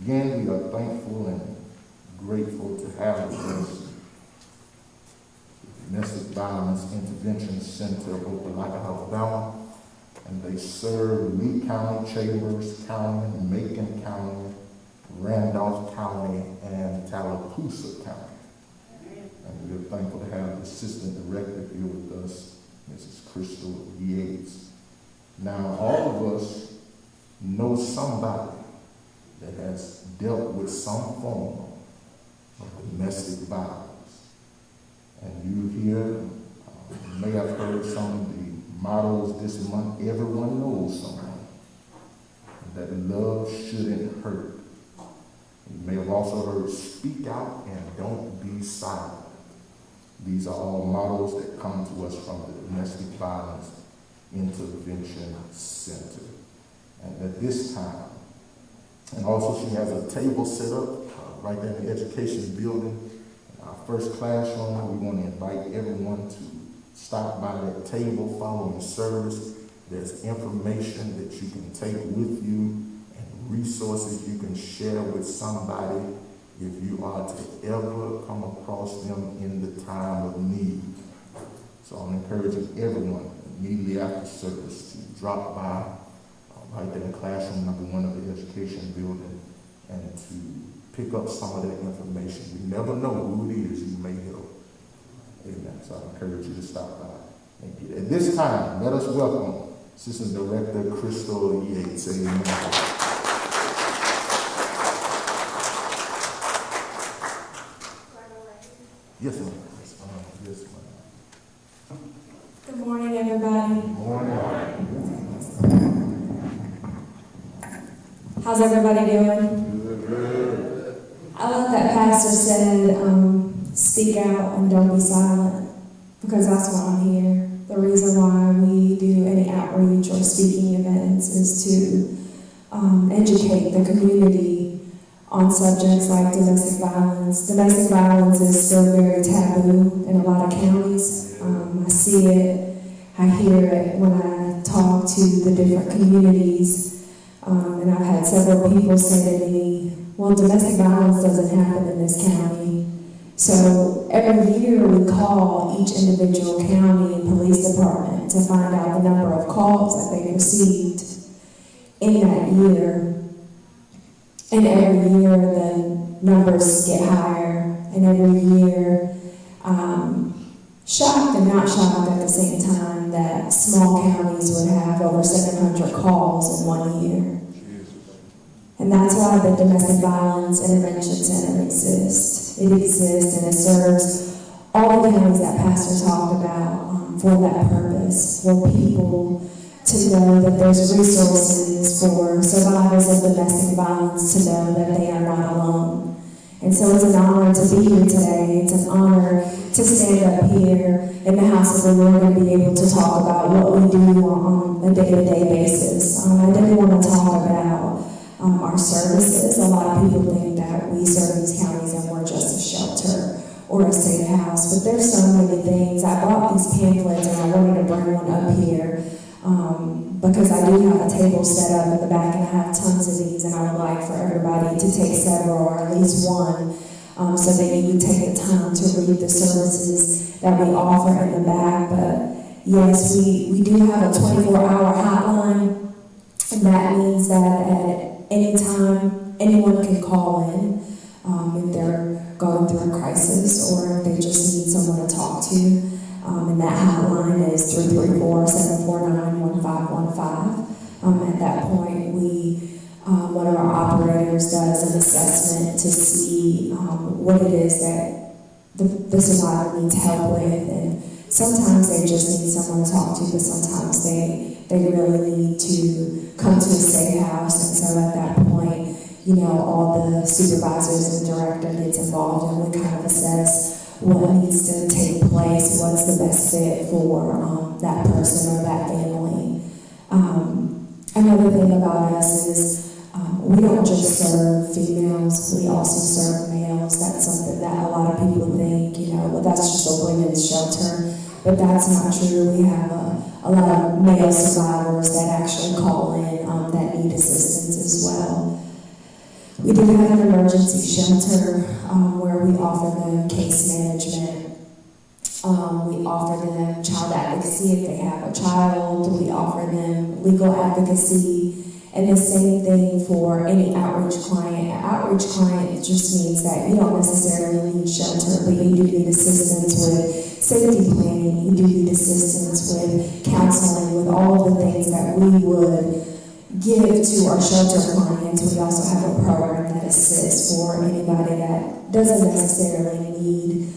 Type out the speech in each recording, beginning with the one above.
Again, we are thankful and grateful to have with us the Domestic Violence Intervention Center of Opelika, Alabama, and they serve Lee County, Chambers County, Macon County, Randolph County, and Tallapoosa County. And we're thankful to have the Assistant Director here with us, Mrs. Yates. Now, all of us know somebody that has dealt with some form of domestic violence. And you here may have heard some of the mottos this month. Everyone knows someone that love shouldn't hurt. You may have also heard speak out and don't be silent. These are all mottos that come to us from the Domestic Violence Intervention Center. And at this time, and also she has a table set up right there in the education building. In our first classroom, we want to invite everyone to stop by that table following service. There's information that you can take with you and resources you can share with somebody if you are to ever come across them in the time of need. So I'm encouraging everyone immediately after service to drop by right there in classroom number 1 of the education building and to pick up some of that information. You never know who it is you may help. Amen. So I encourage you to stop by. Thank you. At this time, let us welcome Assistant Director Yates. Amen. Yes, ma'am. Yes, ma'am. Good morning, everybody. Good morning. How's everybody doing? Good. I love that Pastor said, speak out and don't be silent, because that's why I'm here. The reason why we do any outreach or speaking events is to educate the community on subjects like domestic violence. Domestic violence is still very taboo in a lot of counties. I see it, I hear it when I talk to the different communities. And I've had several people say to me, well, domestic violence doesn't happen in this county. So every year we call each individual county and police department to find out the number of calls that they received in that year. And every year the numbers get higher, and every year shocked and not shocked at the same time that small counties would have over 700 calls in 1 year. And that's why the Domestic Violence Intervention Center exists. It exists and it serves all the counties that Pastor talked about for that purpose, for people to know that there's resources for survivors of domestic violence to know that they are not alone. And so it's an honor to be here today. It's an honor to stand up here in the house of the Lord and be able to talk about what we do on a day-to-day basis. I didn't want to talk about our services. A lot of people think that we serve these counties and we're just a shelter or a safe house, but there's so many things. I bought these pamphlets and I wanted to bring one up here because I do have a table set up in the back and I have tons of these, and I would like for everybody to take several or at least one so that you can take the time to read the services that we offer in the back. But yes, we do have a 24-hour hotline, and that means that at any time anyone can call in if they're going through a crisis or if they just need someone to talk to. And that hotline is 334-749-1515. At that point, one of our operators does an assessment to see what it is that the survivor needs help with. And sometimes they just need someone to talk to, but sometimes they really need to come to a safe house. And so at that point, all the supervisors and the director gets involved, and we kind of assess what needs to take place, what's the best fit for that person or that family. Another thing about us is we don't just serve females, we also serve males. That's something that a lot of people think, well, that's just a women's shelter, but that's not true. We have a lot of male survivors that actually call in that need assistance as well. We do have an emergency shelter where we offer them case management. We offer them child advocacy if they have a child. We offer them legal advocacy. And the same thing for any outreach client. An outreach client just means that you don't necessarily need shelter, but you do need assistance with safety planning. You do need assistance with counseling, with all of the things that we would give to our shelter clients. We also have a program that assists for anybody that doesn't necessarily need,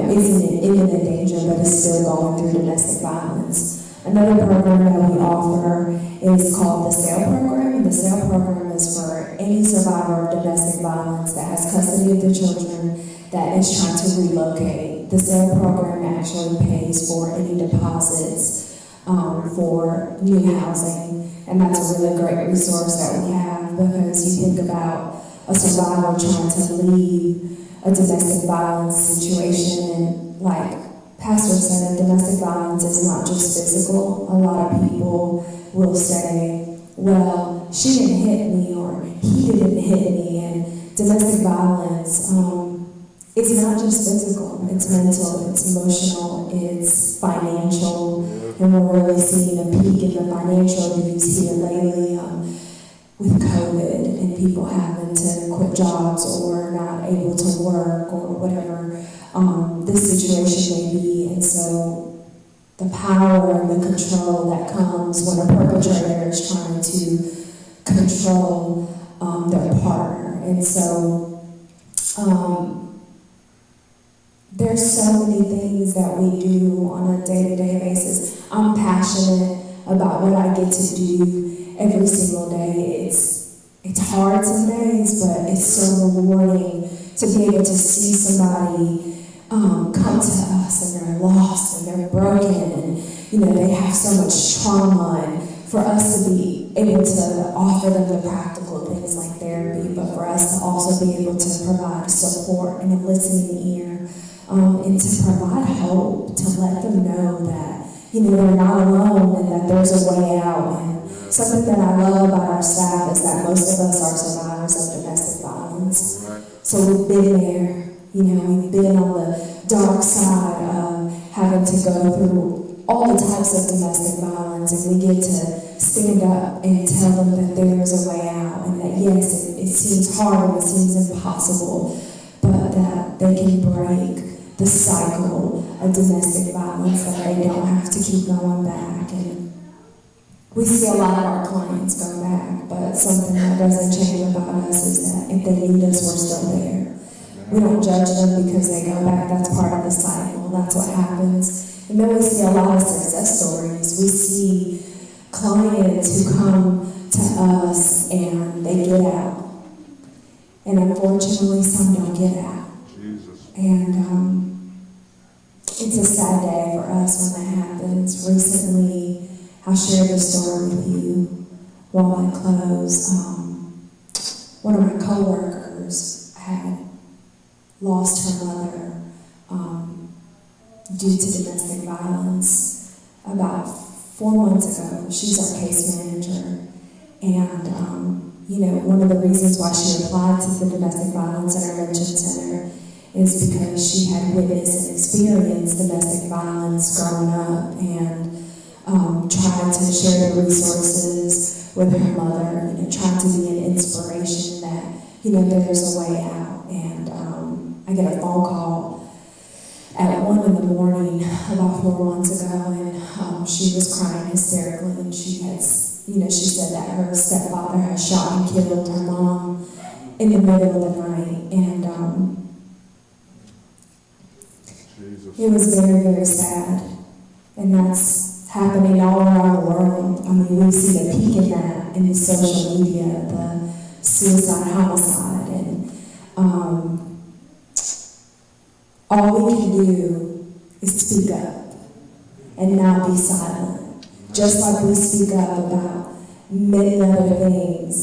isn't in imminent danger, but is still going through domestic violence. Another program that we offer is called the SAIL program. The SAIL program is for any survivor of domestic violence that has custody of the children that is trying to relocate. The SAIL program actually pays for any deposits for new housing, and that's a really great resource that we have, because you think about a survivor trying to leave a domestic violence situation, and like Pastor said, domestic violence is not just physical. A lot of people will say, well, she didn't hit me, or he didn't hit me. And domestic violence is not just physical. It's mental, it's emotional, it's financial. And we're really seeing a peak in the financial abuse here lately with COVID and people having to quit jobs or not able to work or whatever this situation may be. And so the power and the control that comes when a perpetrator is trying to control their partner. And so there's so many things that we do on a day-to-day basis. I'm passionate about what I get to do every single day. It's hard some days, but it's so rewarding to be able to see somebody come to us and they're lost and they're broken and they have so much trauma, and for us to be able to offer them the practical things like therapy, but for us to also be able to provide support and a listening ear, and to provide hope, to let them know that they're not alone and that there's a way out. And something that I love about our staff is that most of us are survivors of domestic violence. So we've been there. We've been on the dark side of having to go through all the types of domestic violence, and we get to stand up and tell them that there is a way out, and that yes, it seems hard and it seems impossible, but that they can break the cycle of domestic violence, that they don't have to keep going back. And we see a lot of our clients go back, but something that doesn't change about us is that if they need us, we're still there. We don't judge them because they go back. That's part of the cycle. That's what happens. And then we see a lot of success stories. We see clients who come to us and they get out. And unfortunately, some don't get out. Jesus. And it's a sad day for us when that happens. Recently, I'll share this story with you while I close. One of my coworkers had lost her mother due to domestic violence about 4 months ago. She's our case manager. And, one of the reasons why she applied to the Domestic Violence Intervention Center is because she had witnessed and experienced domestic violence growing up, and tried to share the resources with her mother, tried to be an inspiration that, there's a way out. And I get a phone call at 1 a.m. about 4 months ago, and she was crying hysterically, and she said that her stepfather had shot and killed her mom in the middle of the night. And it was very, very sad. And that's happening all around the world. I mean, we see a peak in that in the social media, the suicide, homicide, and all we can do is speak up and not be silent. Just like we speak up about many other things,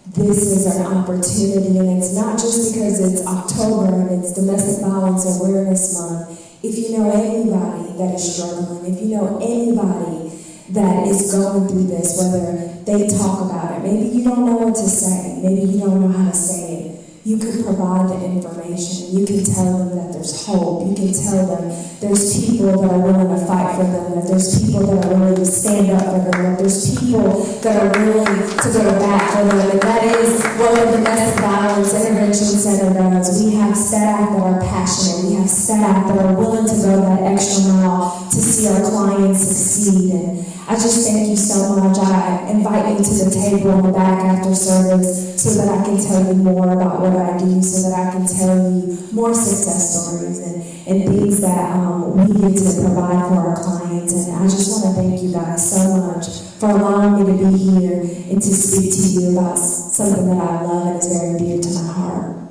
this is an opportunity, and it's not just because it's October and it's Domestic Violence Awareness Month. If you know anybody that is struggling, if you know anybody that is going through this, whether they talk about it. Maybe you don't know what to say. Maybe you don't know how to say it. You can provide the information. You can tell them that there's hope. You can tell them there's people that are willing to fight for them, that there's people that are willing to stand up for them, that there's people that are willing to go to bat for them. And that is what the Domestic Violence Intervention Center does. We have staff that are passionate. We have staff that are willing to go that extra mile to see our clients succeed. And I just thank you so much. I invite you to the table in the back after service so that I can tell you more about what I do, so that I can tell you more success stories and things that we get to provide for our clients. And I just want to thank you guys so much for allowing me to be here and to speak to you about something that I love and is very dear to my heart.